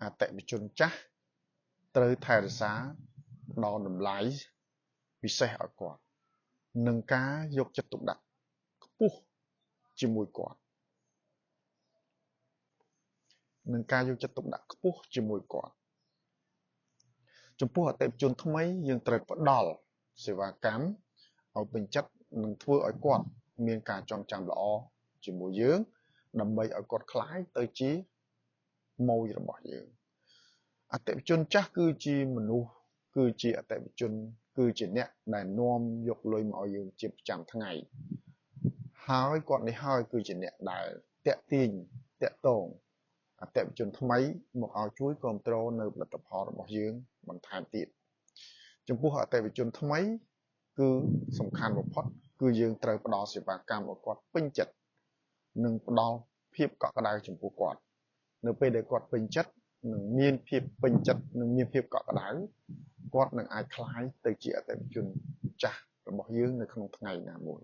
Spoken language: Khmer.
អតិថិជនចាស់ត្រូវថែរក្សាផ្ដល់តម្លៃពិសេសឲ្យគាត់និងការយកចិត្តទុកដាក់ខ្ពស់ជាមួយគាត់ចំពោះអតិថិជនថ្មីយើងត្រូវផ្ដល់សេវាកម្មឲ្យពេញចិត្តនិងធ្វើឲ្យគាត់មានការចងចាំល្អជាមួយយើងដើម្បីឲ្យគាត់ក្លាយទៅជាម៉ូយរបស់យើងអតិថិជនចាស់គឺជាមនុស្សគឺជាអតិថិជនគឺជាអ្នកដែលនាំយកលុយមកឲ្យយើងជាប្រចាំថ្ងៃហើយគាត់នេះហើយគឺជាអ្នកដែលតាក់ទាញតាក់ទងអតិថិជនថ្មីមកឲ្យជួយគាំទ្រនៅផលិតផលរបស់យើងបន្ថែមទៀតចំពោះអតិថិជនថ្មីគឺសំខាន់បំផុតគឺយើងត្រូវផ្ដល់សេវាកម្មឲ្យគាត់ពេញចិត្តនិងផ្ដល់ភាពកក់ក្ដៅចំពោះគាត់នៅពេលដែលគាត់ពេញចិត្តនិងមានភាពពេញចិត្តនិងមានភាពកក់ក្ដៅគាត់នឹងអាចក្លាយទៅជាអតិថិជនចាស់របស់យើងនៅក្នុងថ្ងៃណាមួយ